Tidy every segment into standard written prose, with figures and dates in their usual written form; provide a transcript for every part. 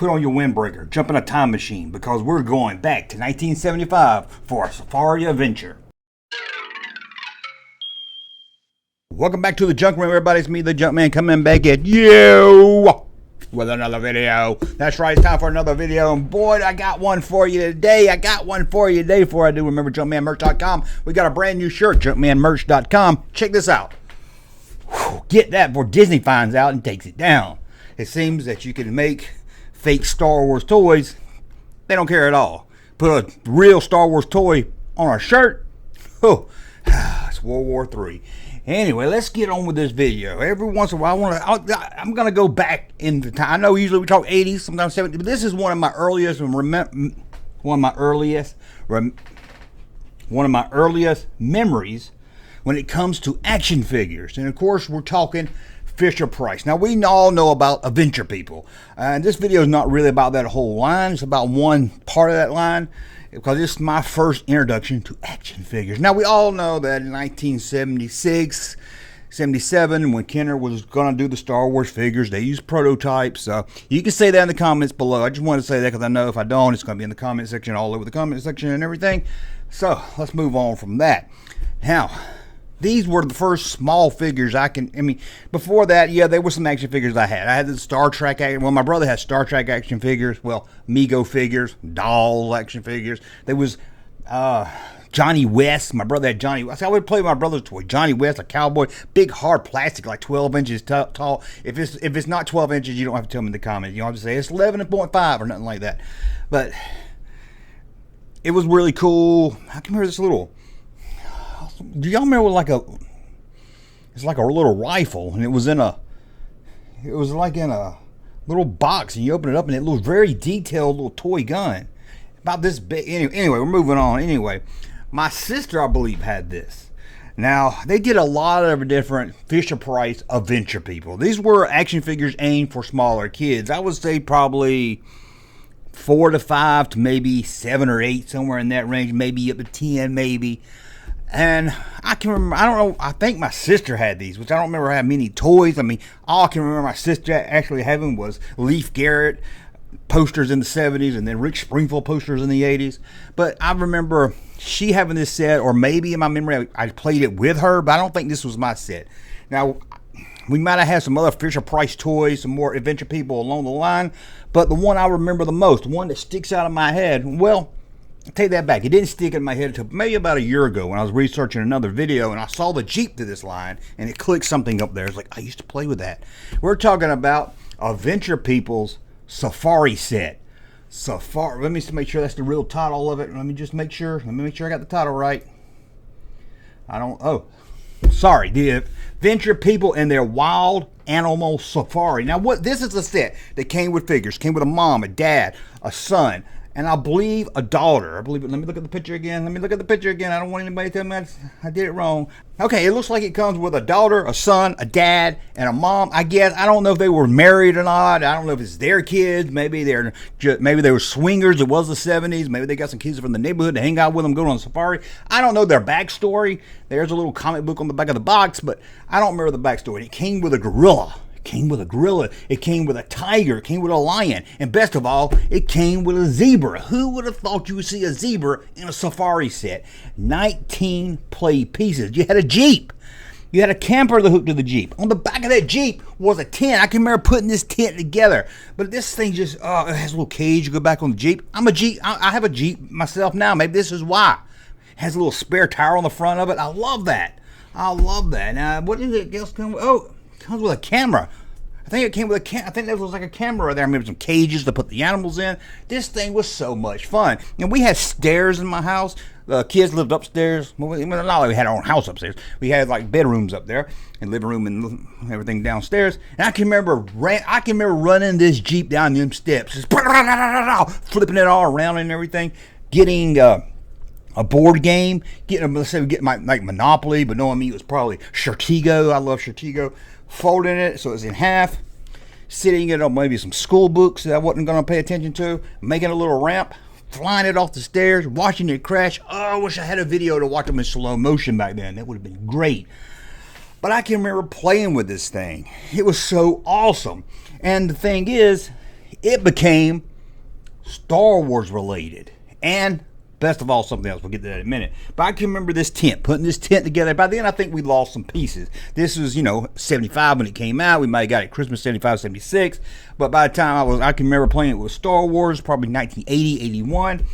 put on your windbreaker, jump in a time machine, because we're going back to 1975 for a safari adventure. Welcome back to the Junkman, everybody. It's me, the Junkman, coming back at you with another video. That's right, it's time for another video, and boy, I got one for you today. Before I do, remember junkmanmerch.com. We got a brand new shirt, junkmanmerch.com. Check this out. Get that before Disney finds out and takes it down. It seems that you can make fake Star Wars toys. They don't care at all. Put a real Star Wars toy on a shirt. Oh, it's World War III. Anyway, let's get on with this video. Every once in a while, I'm going to go back in the time. I know usually we talk 80s, sometimes 70s, but this is one of my earliest memories when it comes to action figures. And of course, we're talking Fisher-Price. Now, we all know about Adventure People. And this video is not really about that whole line. It's about one part of that line, because it's my first introduction to action figures. Now, we all know that in 1976, 77, when Kenner was going to do the Star Wars figures, they used prototypes. You can say that in the comments below. I just want to say that because I know if I don't, it's going to be in the comment section, all over the comment section and everything. So, let's move on from that. Now, these were the first small figures before that, yeah, there were some action figures I had. I had the Star Trek, well, my brother had Star Trek action figures, well, Mego figures, dolls action figures. There was Johnny West. My brother had Johnny West. I would play with my brother's toy. Johnny West, a cowboy, big hard plastic, like 12 inches tall. If it's not 12 inches, you don't have to tell me in the comments. You don't have to say it's 11.5 or nothing like that. But it was really cool. I can remember this little. Do y'all remember it's like a little rifle, and it was like in a little box, and you open it up and it looks very detailed little toy gun about this big. Anyway, we're moving on. Anyway, my sister, I believe, had this. Now, they did a lot of different Fisher-Price Adventure People. These were action figures aimed for smaller kids. I would say probably 4 to 5 to maybe 7 or 8, somewhere in that range, maybe up to 10 maybe. And I can remember, I don't know, I think my sister had these, which I don't remember having many toys. All I can remember my sister actually having was Leif Garrett posters in the 70s and then Rick Springfield posters in the 80s. But I remember she having this set, or maybe in my memory I played it with her, but I don't think this was my set. Now, we might have had some other Fisher-Price toys, some more Adventure People along the line, but the one I remember the most, the one that sticks out of my head, well, I'll take that back. It didn't stick in my head until maybe about a year ago when I was researching another video and I saw the Jeep to this line and it clicked something up there. It's like, I used to play with that. We're talking about Adventure People's Safari set. Safari. Let me just make sure that's the real title of it. Let me make sure I got the title right. Sorry. The Adventure People and their Wild Animal Safari. Now, this is a set that came with figures. Came with a mom, a dad, a son, and I believe a daughter. Let me look at the picture again. I don't want anybody to tell me I did it wrong. Okay, it looks like it comes with a daughter, a son, a dad, and a mom. I guess I don't know if they were married or not. I don't know if it's their kids. Maybe they were swingers. It was the 70s. Maybe they got some kids from the neighborhood to hang out with them, go on safari. I don't know their backstory. There's a little comic book on the back of the box, but I don't remember the backstory. It came with a gorilla. It came with a tiger, it came with a lion, and best of all, it came with a zebra. Who would have thought you would see a zebra in a safari set? 19 play pieces. You had a Jeep. You had a camper that hooked to the Jeep. On the back of that Jeep was a tent. I can remember putting this tent together. But this thing just, it has a little cage to go back on the Jeep. I have a Jeep myself now. Maybe this is why. It has a little spare tire on the front of it. I love that. Now, what did it else come with? Oh, it comes with a camera. I think it came with I think there was like a camera there. Maybe some cages to put the animals in. This thing was so much fun. And we had stairs in my house. The kids lived upstairs. Well, not like we had our own house upstairs. We had like bedrooms up there and living room and everything downstairs. And I can remember running this Jeep down them steps, just flipping it all around and everything, getting a board game, let's say we get like Monopoly, but knowing me, it was probably Shertigo. I love Shertigo. Folding it so it's in half, sitting it on maybe some school books that I wasn't going to pay attention to, making a little ramp, flying it off the stairs, watching it crash. Oh, I wish I had a video to watch them in slow motion back then. That would have been great. But I can remember playing with this thing. It was so awesome. And the thing is, it became Star Wars related. And best of all, something else. We'll get to that in a minute. But I can remember this tent, putting this tent together. By then, I think we lost some pieces. This was, 75 when it came out. We might have got it Christmas 75, 76. But by the time I can remember playing it with Star Wars, probably 1980, 81.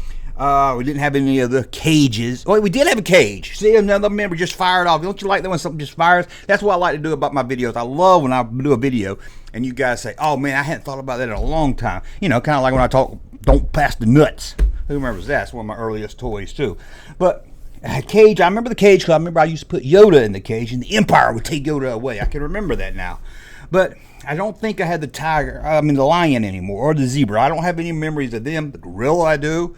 We didn't have any of the cages. Oh, we did have a cage. See, another member just fired off. Don't you like that when something just fires? That's what I like to do about my videos. I love when I do a video and you guys say, oh man, I hadn't thought about that in a long time. Kind of like when I talk, don't pass the nuts. Who remembers that? It's one of my earliest toys too. But a cage, I remember the cage because I remember I used to put Yoda in the cage and the Empire would take Yoda away. I can remember that now. But I don't think I had the lion anymore, or the zebra. I don't have any memories of them. The gorilla I do.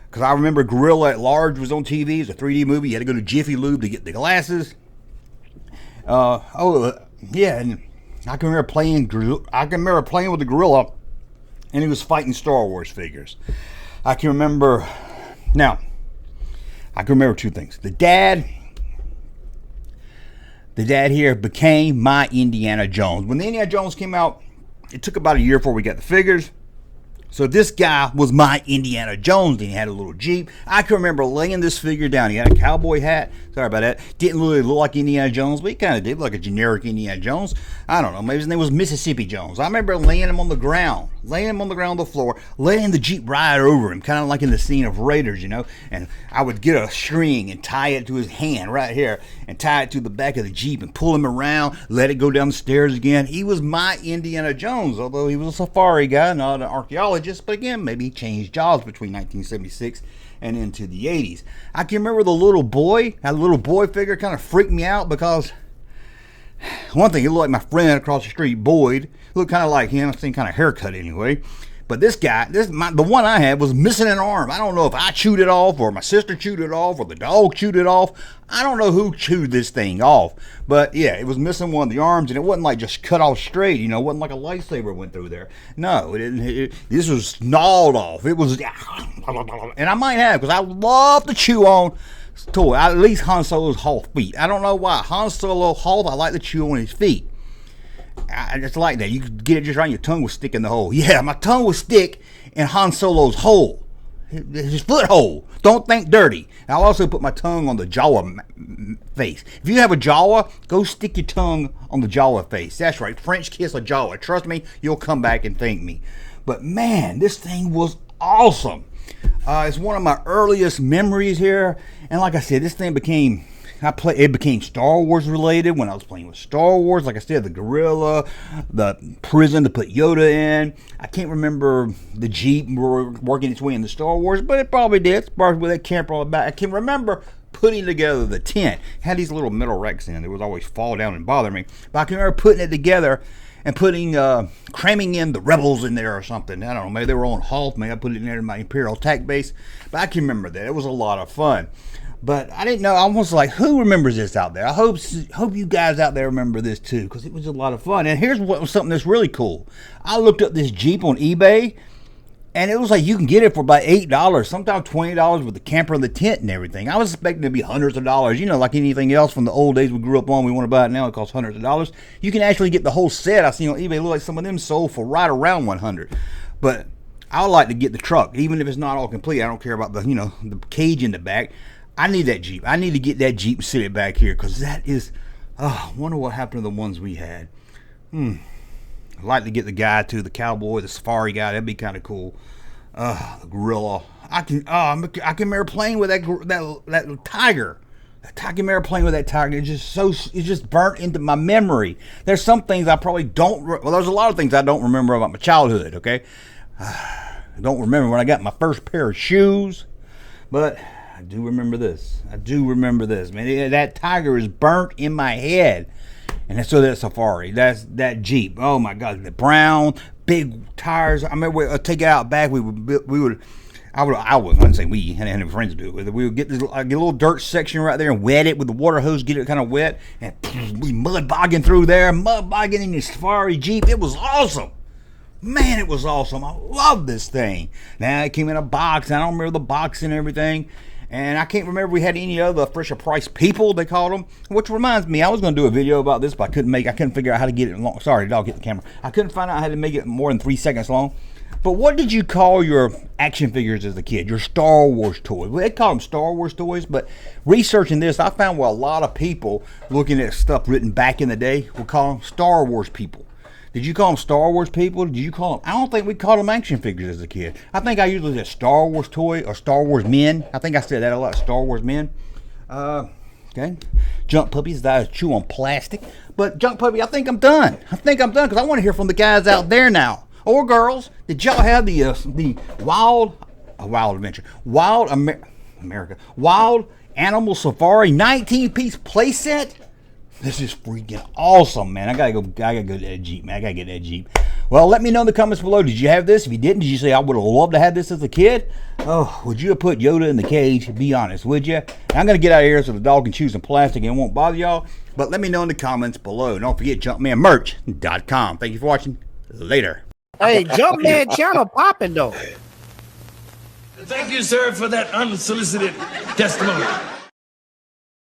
Because I remember Gorilla at Large was on TV. It was a 3D movie. You had to go to Jiffy Lube to get the glasses. Yeah, and I can remember playing with the gorilla, and he was fighting Star Wars figures. I can remember two things. The dad here became my Indiana Jones. When the Indiana Jones came out, it took about a year before we got the figures. So this guy was my Indiana Jones, and he had a little Jeep. I can remember laying this figure down. He had a cowboy hat. Sorry about that. Didn't really look like Indiana Jones, but he kind of did, like a generic Indiana Jones. I don't know. Maybe his name was Mississippi Jones. I remember laying him on the ground on the floor, letting the Jeep ride over him, kind of like in the scene of Raiders, And I would get a string and tie it to his hand right here and tie it to the back of the Jeep and pull him around, let it go down the stairs again. He was my Indiana Jones, although he was a safari guy, not an archaeologist. But again, maybe he changed jobs between 1976 and into the 80s. I can remember the little boy. That little boy figure kind of freaked me out because one thing, he looked like my friend across the street, Boyd. He looked kind of like him, same kind of haircut anyway. But this guy, the one I had was missing an arm. I don't know if I chewed it off or my sister chewed it off or the dog chewed it off. I don't know who chewed this thing off. But yeah, it was missing one of the arms, and it wasn't like just cut off straight. It wasn't like a lightsaber went through there. No, this was gnawed off. It was, and I might have, because I love to chew on toy. At least Han Solo's Hoth feet. I don't know why. Han Solo Hoth, I like to chew on his feet. I just like that. You could get it just right, your tongue will stick in the hole. Yeah, my tongue will stick in Han Solo's hole. His foot hole. Don't think dirty. I'll also put my tongue on the Jawa face. If you have a Jawa, go stick your tongue on the Jawa face. That's right. French kiss a Jawa. Trust me, you'll come back and thank me. But man, this thing was awesome. It's one of my earliest memories here. And like I said, this thing became Star Wars related when I was playing with Star Wars. Like I said, the gorilla, the prison to put Yoda in. I can't remember the Jeep working its way into Star Wars, but it probably did. It's probably with that camper on the back. I can remember putting together the tent. It had these little metal racks in it. It would always fall down and bother me. But I can remember putting it together and cramming in the rebels in there or something. I don't know. Maybe they were on Hoth. Maybe I put it in there in my Imperial attack base. But I can remember that. It was a lot of fun. But I didn't know. I was like, who remembers this out there? I hope you guys out there remember this too, because it was a lot of fun. And here's something that's really cool. I looked up this Jeep on eBay, and it was like you can get it for about $8, sometimes $20 with the camper and the tent and everything. I was expecting it to be hundreds of dollars. Like anything else from the old days we grew up on. We want to buy it now. It costs hundreds of dollars. You can actually get the whole set. I seen on eBay. Look like some of them sold for right around $100. But I would like to get the truck, even if it's not all complete. I don't care about the the cage in the back. I need that Jeep. I need to get that Jeep and sit it back here, because that is, I wonder what happened to the ones we had. I'd like to get the guy too, the cowboy, the safari guy. That'd be kind of cool. The gorilla. I can remember playing with that tiger. I can remember playing with that tiger. It's just burnt into my memory. There's some things I probably don't. Well, there's a lot of things I don't remember about my childhood. Okay, I don't remember when I got my first pair of shoes, but I do remember this. Man. That tiger is burnt in my head. And so that safari, that Jeep. Oh my God, the brown, big tires. I remember we'd take it out back. I wouldn't say we, I had friends do it with it. We would get a little dirt section right there and wet it with the water hose, get it kind of wet, and we mud bogging through there, mud bogging in the safari Jeep. It was awesome. Man, it was awesome. I love this thing. Now it came in a box. I don't remember the box and everything. And I can't remember if we had any other Fisher Price people, they called them. Which reminds me, I was going to do a video about this, but I couldn't figure out how to get it long. Sorry, dog, hit the camera. I couldn't find out how to make it more than 3 seconds long. But what did you call your action figures as a kid? Your Star Wars toys? Well, they call them Star Wars toys, but researching this, I found a lot of people looking at stuff written back in the day would call them Star Wars people. Did you call them Star Wars people? Did you call them? I don't think we called them action figures as a kid. I think I usually said Star Wars toy or Star Wars men. I think I said that a lot, Star Wars men. Okay. Junk puppies that chew on plastic. But Junk Puppy, I think I'm done. Because I want to hear from the guys out there now. Or girls, did y'all have the Wild Animal Safari 19-piece playset? This is freaking awesome, man. I gotta go to that Jeep, man. I gotta get that Jeep. Well, let me know in the comments below. Did you have this? If you didn't, did you say I would have loved to have this as a kid? Oh, would you have put Yoda in the cage? Be honest, would you? I'm gonna get out of here so the dog can chew some plastic and it won't bother y'all. But let me know in the comments below. Don't forget JunkmanMerch.com. Thank you for watching. Later. Hey, Junkman channel popping though. Thank you, sir, for that unsolicited testimony.